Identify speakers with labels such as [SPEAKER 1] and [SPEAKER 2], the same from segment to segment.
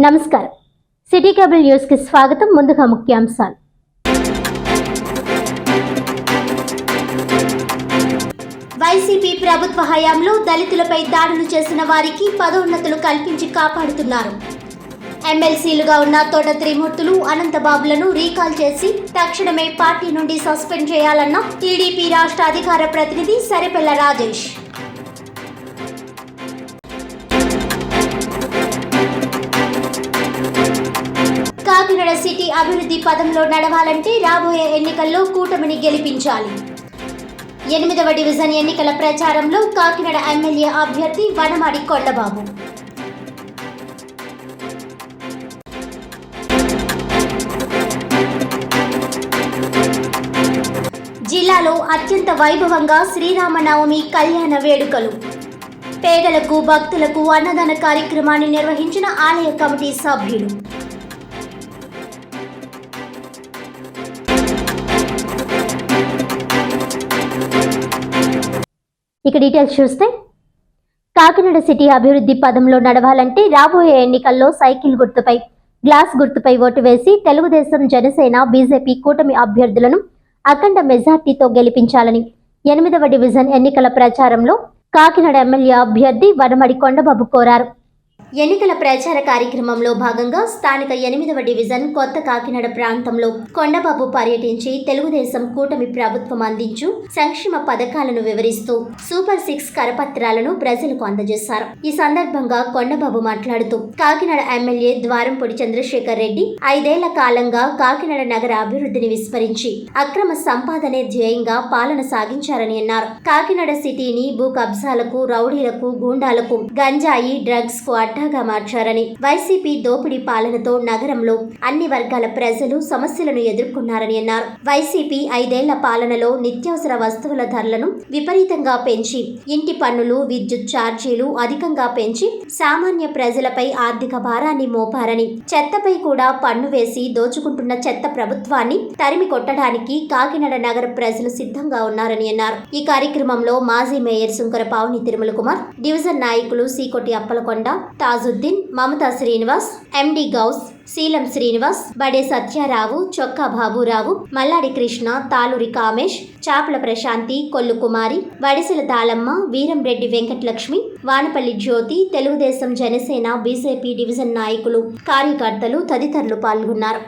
[SPEAKER 1] నమస్కారం. City cable news కి స్వాగతం. ముందుగా ముఖ్యాంశాలు. వైసీపీ ప్రభుత్వ హయాంలో దళితులపై దాడులు చేసిన వారికి పదోన్నతులు కల్పించి కాపాడుతున్నారు. ఎమ్మెల్సీలుగా ఉన్న తోట త్రిమూర్తులు, అనంతబాబులను రీకాల్ చేసి తక్షణమే పార్టీ నుండి సస్పెండ్ చేయాలన్న టీడీపీ రాష్ట్ర అధికార ప్రతినిధి సరిపెళ్ల రాజేష్. కాకినాడ సిటీ అభివృద్ధి పదంలో నడవాలంటే రాబోయే ఎన్నికల్లో కూటమిని గెలిపించాలి. 8వ డివిజన్ ఎన్నికల ప్రచారంలో కాకినాడ ఎమ్మెల్యే అభ్యర్థి వనమాడి కొండబాబు. జిల్లాలో అత్యంత వైభవంగా శ్రీరామనవమి కళ్యాణ వేడుకలు. పేదలకు, భక్తులకు అన్నదాన కార్యక్రమాన్ని నిర్వహించిన ఆలయ కమిటీ సభ్యులు. ఇక డీటెయిల్స్ చూస్తే, కాకినాడ సిటీ అభివృద్ధి పదంలో నడవాలంటే రాబోయే ఎన్నికల్లో సైకిల్ గుర్తుపై, గ్లాస్ గుర్తుపై ఓటు వేసి తెలుగుదేశం, జనసేన, బీజేపీ కూటమి అభ్యర్థులను అఖండ మెజార్టీతో గెలిపించాలని 8వ డివిజన్ ఎన్నికల ప్రచారంలో కాకినాడ ఎమ్మెల్యే అభ్యర్థి వనమాడి కొండబాబు కోరారు. ఎన్నికల ప్రచార కార్యక్రమంలో భాగంగా స్థానిక 8వ డివిజన్ కొత్త కాకినాడ ప్రాంతంలో కొండబాబు పర్యటించి తెలుగుదేశం కూటమి ప్రభుత్వం అందించు సంక్షేమ పథకాలను వివరిస్తూ సూపర్ 6 కరపత్రాలను ప్రజలకు అందజేశారు. ఈ సందర్భంగా కొండబాబు మాట్లాడుతూ కాకినాడ ఎమ్మెల్యే ద్వారంపూడి చంద్రశేఖర్ రెడ్డి 5 ఏళ్ల కాలంగా కాకినాడ నగర అభివృద్ధిని విస్మరించి అక్రమ సంపాదనే ధ్యేయంగా పాలన సాగించారని అన్నారు. కాకినాడ సిటీని భూ కబ్జాలకు, రౌడీలకు, గూండాలకు, గంజాయి, డ్రగ్స్ కు అడ్డాగా మార్చారని, వైసీపీ దోపిడీ పాలనతో నగరంలో అన్ని వర్గాల ప్రజలు సమస్యలను ఎదుర్కొన్నారని అన్నారు. వైసీపీ 5 ఏళ్ల పాలనలో నిత్యావసర వస్తువుల ధరలను విపరీతంగా పెంచి, ఇంటి పన్నులు, విద్యుత్ ఛార్జీలు అధికంగా పెంచి సామాన్య ప్రజలపై ఆర్థిక భారాన్ని మోపారని, చెత్తపై కూడా పన్ను వేసి దోచుకుంటున్న చెత్త ప్రభుత్వాన్ని తరిమి కొట్టడానికి కాకినాడ నగర ప్రజలు సిద్ధంగా ఉన్నారని అన్నారు. ఈ కార్యక్రమంలో మాజీ మేయర్ సుంకర పావని తిరుమల కుమార్, డివిజన్ నాయకులు సీకొట్టి అప్పలకొండ, తాజుద్దీన్, మమతా శ్రీనివాస్, ఎండి గౌస్, శీలం శ్రీనివాస్, బడే సత్యారావు, చొక్కా బాబురావు, మల్లాడి కృష్ణ, తాలూరి కామేష్, చాపల ప్రశాంతి, కొల్లు కుమారి, వడిసెల దాలమ్మ, వీరంరెడ్డి వెంకటలక్ష్మి, వానపల్లి జ్యోతి, తెలుగుదేశం, జనసేన, బీజేపీ డివిజన్ నాయకులు, కార్యకర్తలు తదితరులు పాల్గొన్నారు.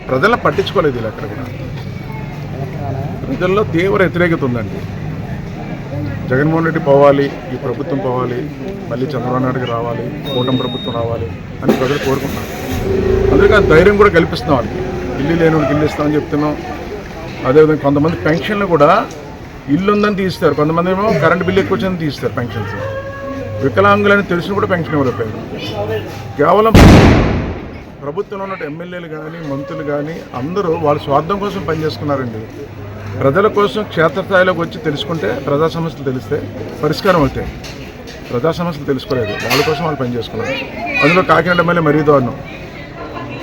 [SPEAKER 2] ప్రజలను పట్టించుకోలేదు. ఇలా అక్కడ కూడా ప్రజల్లో తీవ్ర వ్యతిరేకత ఉందండి. జగన్మోహన్ రెడ్డి పోవాలి, ఈ ప్రభుత్వం పోవాలి, మళ్ళీ చంద్రబాబు నాయుడుకి రావాలి, కూటమి ప్రభుత్వం రావాలి అని ప్రజలు కోరుకుంటున్నారు. అందుకని ధైర్యం కూడా కల్పిస్తున్నాం. వాళ్ళకి ఇల్లు లేని వాళ్ళకి ఇల్లు ఇస్తామని చెప్తున్నాం. అదేవిధంగా కొంతమంది పెన్షన్లు కూడా ఇల్లు ఉందని తీస్తారు, కొంతమంది ఏమో కరెంట్ బిల్లు ఎక్కువ వచ్చిందని తీస్తారు పెన్షన్స్. వికలాంగులని తెలిసిన కూడా పెన్షన్ ఇవ్వలేకపోయారు. కేవలం ప్రభుత్వంలో ఉన్న ఎమ్మెల్యేలు కానీ, మంత్రులు కానీ అందరూ వాళ్ళ స్వార్థం కోసం పనిచేసుకున్నారండి. ప్రజల కోసం క్షేత్రస్థాయిలోకి వచ్చి తెలుసుకుంటే ప్రజా సమస్యలు తెలిస్తే పరిష్కారం అవుతాయి. ప్రజా సమస్యలు తెలుసుకోలేదు, వాళ్ళ కోసం వాళ్ళు పనిచేసుకున్నారు. అందులో కాకినాడ ఎమ్మెల్యే మరీ దారుణం.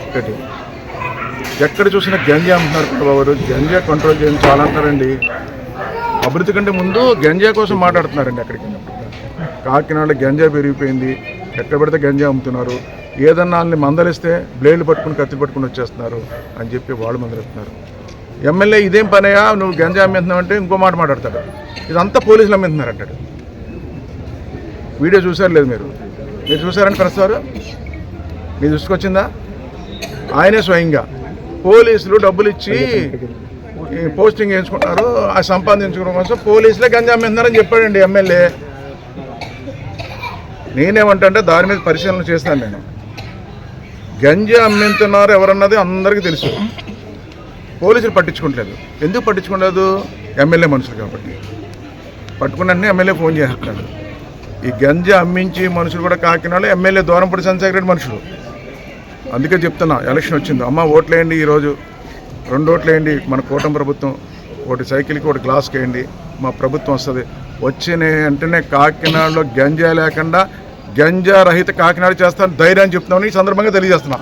[SPEAKER 2] ఒకటి ఎక్కడ చూసినా గంజా అంటున్నారు. బాబు గంజా కంట్రోల్ చేయడం చాలా అంటారండి. అభివృద్ధి కంటే ముందు గంజా కోసం మాట్లాడుతున్నారండి. అక్కడికి కాకినాడలో గంజా పెరిగిపోయింది, ఎక్కడ పడితే గంజా అమ్ముతున్నారు. ఏదన్నా వాళ్ళని మందలిస్తే బ్లేడ్లు పట్టుకుని, కత్తి పట్టుకుని వచ్చేస్తున్నారు అని చెప్పి వాళ్ళు మందలిస్తున్నారు. ఎమ్మెల్యే ఇదేం పనయా నువ్వు గంజా అమ్మేస్తున్నావు అంటే ఇంకో మాట మాట్లాడతాడు. ఇదంతా పోలీసులు అమ్మేస్తున్నారు అంటాడు. వీడియో చూసారు లేదు మీరు చూసారని ప్రెస్ వారు మీ దృష్టికి వచ్చిందా? ఆయనే స్వయంగా పోలీసులు డబ్బులు ఇచ్చి పోస్టింగ్ వేయించుకుంటారు, ఆ సంపాదించుకోవడం కోసం పోలీసులే గంజా అమ్మేస్తున్నారని చెప్పాడండి ఎమ్మెల్యే. నేనేమంటే దాని మీద పరిశీలన చేస్తాను. నేను గంజా అమ్మిస్తున్నారు ఎవరన్నది అందరికీ తెలుసు. పోలీసులు పట్టించుకోవట్లేదు. ఎందుకు పట్టించుకోలేదు? ఎమ్మెల్యే మనుషులు కాబట్టి. పట్టుకున్నట్టు ఎమ్మెల్యే ఫోన్ చేస్తున్నాడు. ఈ గంజా అమ్మించి మనుషులు కూడా కాకినాడలో ఎమ్మెల్యే దూరంపూడి చంద్రశేఖర్ మనుషులు. అందుకే చెప్తున్నా, ఎలక్షన్ వచ్చింది, అమ్మ ఓట్లేయండి, ఈరోజు 2 ఓట్లు వేయండి, మన కూటమి ప్రభుత్వం, ఒకటి సైకిల్కి ఒకటి గ్లాస్కి వేయండి, మా ప్రభుత్వం వస్తుంది. వచ్చిన వెంటనే కాకినాడలో గంజా లేకుండా గంజా రహిత కాకినాడ చేస్తానని ధైర్యాన్ని చెప్తున్నామని ఈ సందర్భంగా తెలియజేస్తున్నా.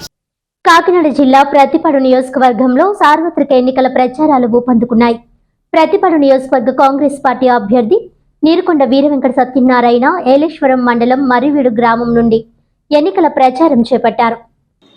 [SPEAKER 1] కాకినాడ జిల్లా ప్రతిపాడు నియోజకవర్గంలో సార్వత్రిక ఎన్నికల ప్రచారాలు ఊపందుకున్నాయి. ప్రతిపాడు నియోజకవర్గ కాంగ్రెస్ పార్టీ అభ్యర్థి నీరుకొండ వీరవెంకట సత్యనారాయణ ఏలేశ్వరం మండలం మరివీడు గ్రామం నుండి ఎన్నికల ప్రచారం చేపట్టారు.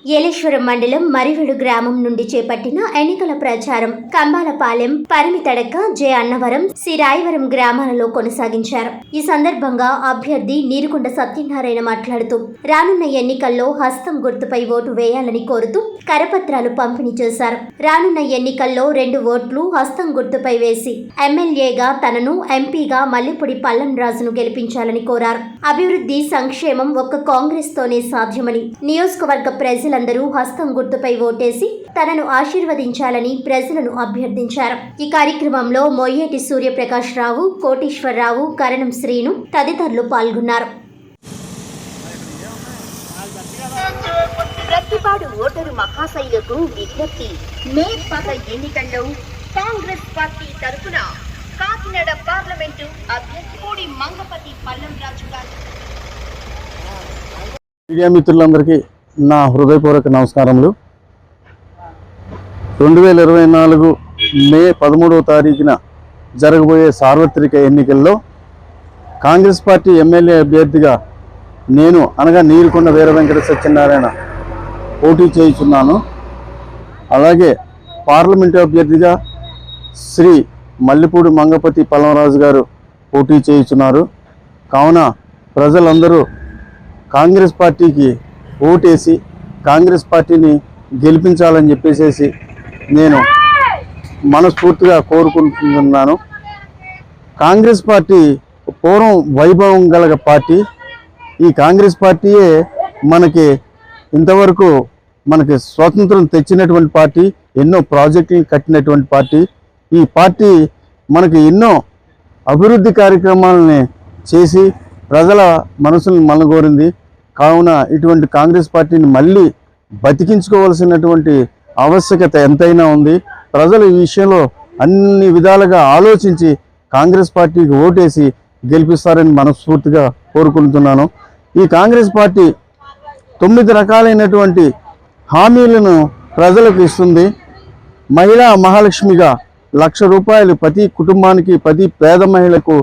[SPEAKER 1] ఏలేశ్వరం మండలం మరివీడు గ్రామం నుండి చేపట్టిన ఎన్నికల ప్రచారం కంబాలపాలెం, పరిమితడక, జె అన్నవరం, సిరాయవరం గ్రామాలలో కొనసాగించారు. ఈ సందర్భంగా అభ్యర్థి నీరుకొండ సత్యనారాయణ మాట్లాడుతూ రానున్న ఎన్నికల్లో హస్తం గుర్తుపై ఓటు వేయాలని కోరుతూ కరపత్రాలు పంపిణీ చేశారు. రానున్న ఎన్నికల్లో 2 ఓట్లు హస్తం గుర్తుపై వేసి ఎమ్మెల్యేగా తనను, ఎంపీగా మల్లిపూడి పల్లం రాజును గెలిపించాలని కోరారు. అభివృద్ధి, సంక్షేమం ఒక్క కాంగ్రెస్ తోనే సాధ్యమని, నియోజకవర్గ ప్రజలందరూ హస్తం గుర్తుపై ఓటేసి తనను ఆశీర్వదించాలని ప్రజలను అభ్యర్థించారు. ఈ కార్యక్రమంలో మొయ్యేటి సూర్యప్రకాష్ రావు, కోటీశ్వరరావు, కరణం శ్రీను తదితరులు పాల్గొన్నారు.
[SPEAKER 3] ప్రతిపాడు ఓటరు మహాశైలకు విజ్ఞప్తి. మే 10 ఎన్నికల్లో కాంగ్రెస్ పార్టీ తరఫున కాకినాడ పార్లమెంటు అభ్యర్థి పూడి మంగపతి పల్లం రాజు గారు.
[SPEAKER 4] మీడియా మిత్రులందరికీ నా హృదయపూర్వక నమస్కారములు. 2024 మే 13వ తారీఖున జరగబోయే సార్వత్రిక ఎన్నికల్లో కాంగ్రెస్ పార్టీ ఎమ్మెల్యే అభ్యర్థిగా నేను అనగా నీరుకొండ వీరవెంకట సత్యనారాయణ పోటీ చేయుచున్నాను. అలాగే పార్లమెంటు అభ్యర్థిగా శ్రీ మల్లిపూడి మంగపతి పల్లంరాజు గారు పోటీ చేయుచున్నారు. కావున ప్రజలందరూ కాంగ్రెస్ పార్టీకి ఓటేసి కాంగ్రెస్ పార్టీని గెలిపించాలని చెప్పేసి నేను మనస్ఫూర్తిగా కోరుకుంటున్నాను. కాంగ్రెస్ పార్టీ పూర్వం వైభవం గల పార్టీ. ఈ కాంగ్రెస్ పార్టీయే మనకి ఇంతవరకు మనకి స్వాతంత్రం తెచ్చినటువంటి పార్టీ, ఎన్నో ప్రాజెక్టులు కట్టినటువంటి పార్టీ. ఈ పార్టీ మనకి ఎన్నో అభివృద్ధి కార్యక్రమాలని చేసి ప్రజల మనసులను మలగోరింది. కావున ఇటువంటి కాంగ్రెస్ పార్టీని మళ్ళీ బతికించుకోవాల్సినటువంటి ఆవశ్యకత ఎంతైనా ఉంది. ప్రజలు ఈ విషయంలో అన్ని విధాలుగా ఆలోచించి కాంగ్రెస్ పార్టీకి ఓటేసి గెలిపిస్తారని మనస్ఫూర్తిగా కోరుకుంటున్నాను. ఈ కాంగ్రెస్ పార్టీ 9 రకాలైనటువంటి హామీలను ప్రజలకు ఇస్తుంది. మహిళా మహాలక్ష్మిగా 1,00,000 రూపాయలు ప్రతి కుటుంబానికి, ప్రతి పేద మహిళకు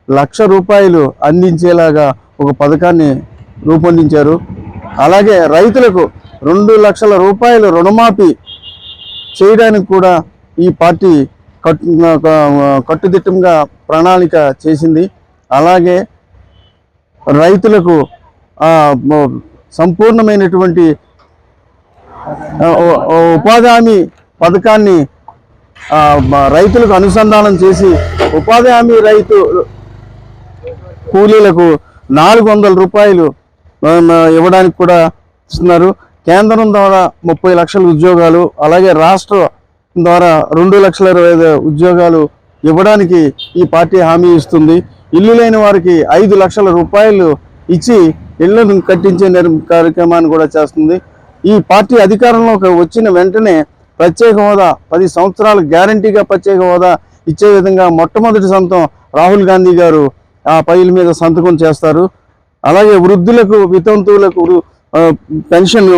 [SPEAKER 4] 1,00,000 రూపాయలు అందించేలాగా ఒక పథకాన్ని రూపొందించారు. అలాగే రైతులకు 2,00,000 రూపాయలు రుణమాఫీ చేయడానికి కూడా ఈ పార్టీ కట్టుదిట్టంగా ప్రణాళిక చేసింది. అలాగే రైతులకు సంపూర్ణమైనటువంటి ఉపాధి హామీ పథకాన్ని రైతులకు అనుసంధానం చేసి ఉపాధి హామీ రైతు కూలీలకు 400 రూపాయలు ఇవ్వడానికి కూడా ఇస్తున్నారు. కేంద్రం ద్వారా 30 లక్షల ఉద్యోగాలు, అలాగే రాష్ట్రం ద్వారా 2,25,000 ఉద్యోగాలు ఇవ్వడానికి ఈ పార్టీ హామీ ఇస్తుంది. ఇల్లు లేని వారికి 5 లక్షల రూపాయలు ఇచ్చి ఇళ్లను కట్టించే కార్యక్రమాన్ని కూడా చేస్తుంది. ఈ పార్టీ అధికారంలోకి వచ్చిన వెంటనే ప్రత్యేక హోదా 10 సంవత్సరాలు గ్యారంటీగా ప్రత్యేక హోదా ఇచ్చే విధంగా మొట్టమొదటి సంతకం రాహుల్ గాంధీ గారు ఆ ఫైల్ మీద సంతకం చేస్తారు. అలాగే వృద్ధులకు, వితంతువులకు పెన్షన్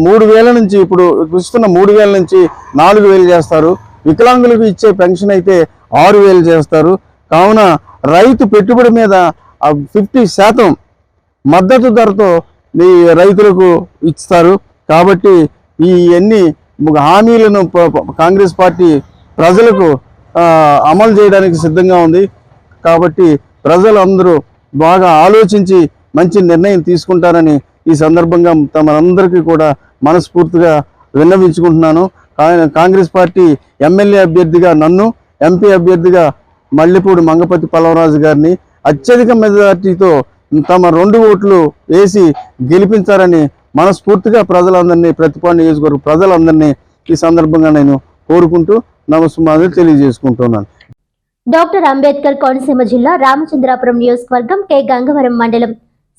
[SPEAKER 4] 3,000 నుంచి ఇప్పుడు ఇస్తున్న 3,000 నుంచి 4,000 చేస్తారు. వికలాంగులకు ఇచ్చే పెన్షన్ అయితే 6,000 చేస్తారు. కావున రైతు పెట్టుబడి మీద 50% మద్దతు ధరతో ఈ రైతులకు ఇస్తారు. కాబట్టి ఈ అన్ని హామీలను కాంగ్రెస్ పార్టీ ప్రజలకు అమలు చేయడానికి సిద్ధంగా ఉంది. కాబట్టి ప్రజలందరూ బాగా ఆలోచించి మంచి నిర్ణయం తీసుకుంటారని ఈ సందర్భంగా తమరందరికీ కూడా మనస్ఫూర్తిగా విన్నవించుకుంటున్నాను. కాంగ్రెస్ పార్టీ ఎమ్మెల్యే అభ్యర్థిగా నన్ను, ఎంపీ అభ్యర్థిగా మల్లిపూడి మంగపతి పల్లంరాజు గారిని అత్యధిక మెజార్టీతో తమ 2 ఓట్లు వేసి గెలిపించారని మనస్ఫూర్తిగా ప్రజలందరినీ, ప్రతిపాడు నియోజకవర్గ ప్రజలందరినీ ఈ సందర్భంగా నేను కోరుకుంటూ నమస్కారాలు తెలియజేసుకుంటున్నాను.
[SPEAKER 1] డాక్టర్ అంబేద్కర్ కోనసీమ జిల్లా రామచంద్రాపురం నియోజకవర్గం కె గంగవరం మండలం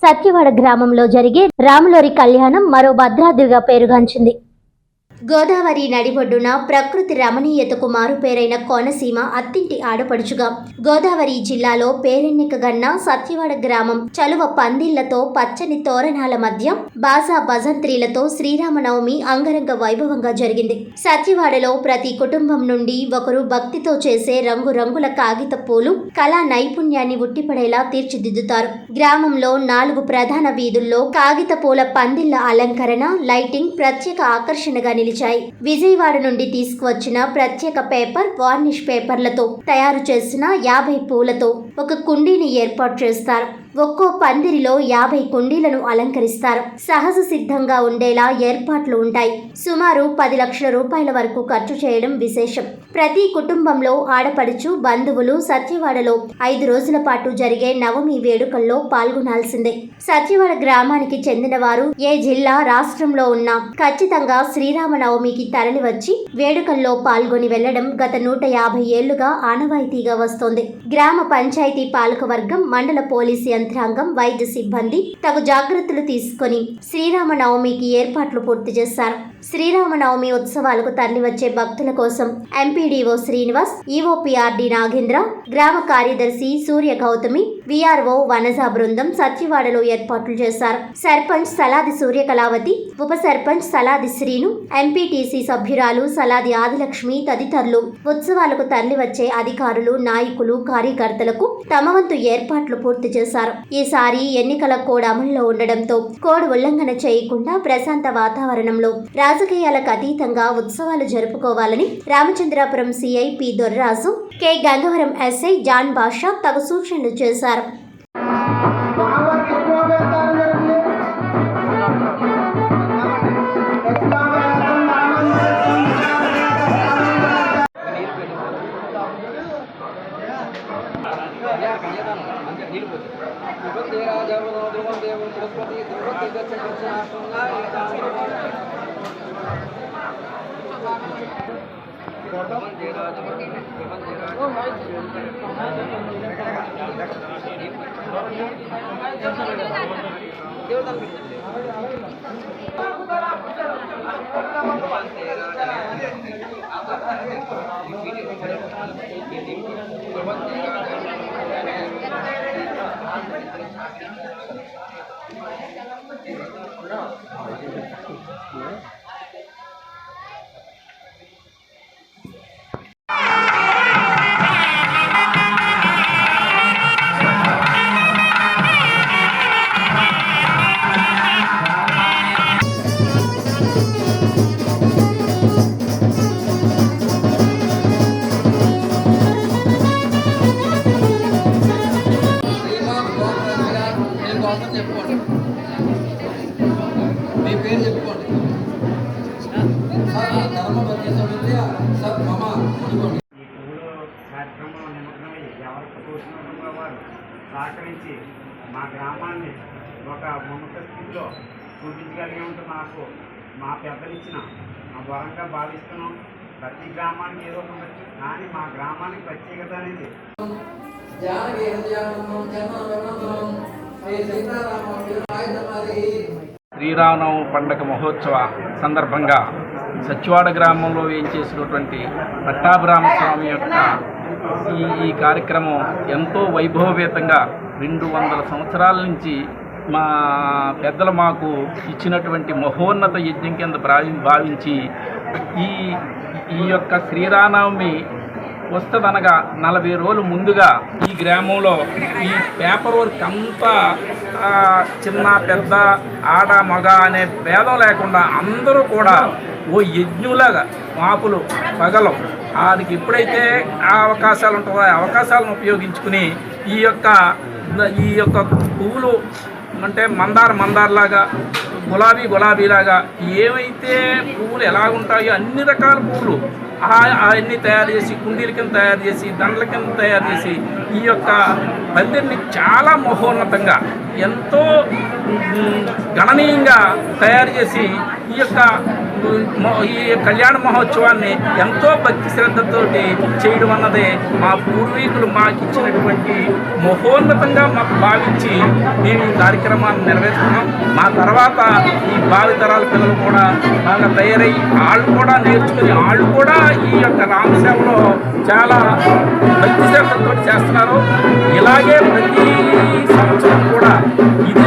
[SPEAKER 1] సత్యవాడ గ్రామంలో జరిగే రాములోరి కళ్యాణం మరో భద్రాద్రిగా పేరుగాంచింది. గోదావరి నడిబొడ్డున ప్రకృతి రమణీయతకు మారుపేరైన కోనసీమ అత్తింటి ఆడపడుచుగా గోదావరి జిల్లాలో పేరెన్నికగన్న సత్యవాడ గ్రామం చలువ పందిళ్లతో పచ్చని తోరణాల మధ్య బాజా భజంత్రీలతో శ్రీరామనవమి అంగరంగ వైభవంగా జరిగింది. సత్యవాడలో ప్రతి కుటుంబం నుండి ఒకరు భక్తితో చేసే రంగురంగుల కాగిత పూలు కళా నైపుణ్యాన్ని ఉట్టిపడేలా తీర్చిదిద్దుతారు. గ్రామంలో 4 ప్రధాన వీధుల్లో కాగిత పూల పందిళ్ల అలంకరణ, లైటింగ్ ప్రత్యేక ఆకర్షణగా నిలిచాయి. విజయవాడ నుండి తీసుకువచ్చిన ప్రత్యేక పేపర్, వార్నిష్ పేపర్లతో తయారు చేసిన 50 పూలతో ఒక కుండీని ఏర్పాటు చేస్తారు. ఒక్కో పందిరిలో 50 కుండీలను అలంకరిస్తారు. సహజ సిద్ధంగా ఉండేలా ఏర్పాట్లు ఉంటాయి. సుమారు 10 లక్షల రూపాయల వరకు ఖర్చు చేయడం విశేషం. ప్రతి కుటుంబంలో ఆడపడుచు, బంధువులు సత్యవాడలో 5 రోజుల పాటు జరిగే నవమి వేడుకల్లో పాల్గొనాల్సిందే. సత్యవాడ గ్రామానికి చెందిన వారు ఏ జిల్లా, రాష్ట్రంలో ఉన్నా ఖచ్చితంగా శ్రీరామనవమికి తరలివచ్చి వేడుకల్లో పాల్గొని వెళ్లడం గత 150 ఏళ్లుగా ఆనవాయితీగా వస్తోంది. గ్రామ పంచాయతీ పాలకవర్గం, మండల పోలీసు యంత్రాంగం, వైద్య సిబ్బంది తగు జాగ్రత్తలు తీసుకొని శ్రీరామనవమికి ఏర్పాట్లు పూర్తి చేశారు. శ్రీరామనవమి ఉత్సవాలకు తరలివచ్చే భక్తుల కోసం ఎంపీడీఓ శ్రీనివాస్, ఈఓపీఆర్డీ నాగేంద్ర, గ్రామ కార్యదర్శి సూర్య గౌతమి, వీఆర్ఓ వనజ బృందం సత్యవాడలో ఏర్పాట్లు చేశారు. సర్పంచ్ సలాది సూర్యకళావతి, ఉప సర్పంచ్ సలాది శ్రీను, ఎంపీటీసీ సభ్యురాలు సలాది ఆదిలక్ష్మి తదితరులు ఉత్సవాలకు తరలివచ్చే అధికారులు, నాయకులు, కార్యకర్తలకు తమ వంతు ఏర్పాట్లు పూర్తి చేశారు. ఈసారి ఎన్నికల కోడ్ అమల్లో ఉండడంతో కోడ్ ఉల్లంఘన చేయకుండా ప్రశాంత వాతావరణంలో రాజకీయాలకు అతీతంగా ఉత్సవాలు జరుపుకోవాలని Ramachandrapuram CI P Dorraju, K Gangavaram SI John Basha తగు సూచనలు చేశారు.
[SPEAKER 5] మీ పేరు చెప్పుకోండి.
[SPEAKER 6] ఈ పువ్వులు కార్యక్రమంలో నిమగ్నమై ఎవరికి తోచినందుగా వారు సహకరించి మా గ్రామాన్ని ఒక ఉన్నత స్థితిలో చూపించగలిగే మాకు మా పెద్దలిచ్చిన మా వరంగా భావిస్తున్నాం. ప్రతి గ్రామానికి ఏదో ఉండొచ్చు, కానీ మా గ్రామానికి ప్రత్యేకత అనేది
[SPEAKER 7] శ్రీరామనవమి పండగ మహోత్సవ సందర్భంగా సత్యవాడ గ్రామంలో వేయించేసినటువంటి పట్టాభిరామస్వామి యొక్క ఈ కార్యక్రమం ఎంతో వైభవపేతంగా 200 సంవత్సరాల నుంచి మా పెద్దలు మాకు ఇచ్చినటువంటి మహోన్నత యజ్ఞం కింద భావించి ఈ యొక్క శ్రీరామనవమి వస్తుందనగా 40 రోజులు ముందుగా ఈ గ్రామంలో ఈ పేపర్ వర్క్ అంతా చిన్న పెద్ద ఆడ మగ అనే భేదం లేకుండా అందరూ కూడా ఓ యజ్ఞులాగా మాపులు పగలం వారికి ఎప్పుడైతే ఆ అవకాశాలు ఉంటాయో ఆ అవకాశాలను ఉపయోగించుకుని ఈ యొక్క పువ్వులు అంటే మందారలాగా, గులాబీలాగా ఏవైతే పువ్వులు ఎలాగుంటాయో అన్ని రకాల పువ్వులు అవన్నీ తయారు చేసి కుండీల కింద తయారు చేసి దండల కింద తయారు చేసి ఈ యొక్క పందిరిని చాలా మహోన్నతంగా ఎంతో గణనీయంగా తయారు చేసి ఈ యొక్క ఈ కళ్యాణ మహోత్సవాన్ని ఎంతో భక్తి శ్రద్ధతోటి చేయడం అన్నదే మా పూర్వీకులు మాకు ఇచ్చినటువంటి మహోన్నతంగా మాకు భావించి మేము ఈ కార్యక్రమాన్ని నెరవేరుస్తున్నాం. మా తర్వాత ఈ భావితరాల పిల్లలు కూడా బాగా తయారై వాళ్ళు కూడా నేర్చుకుని వాళ్ళు కూడా ఈ యొక్క రామసేవలో చాలా భక్తి శ్రద్ధతో చేస్తున్నారు. ఇలాగే ప్రతి సంవత్సరం కూడా ఇదే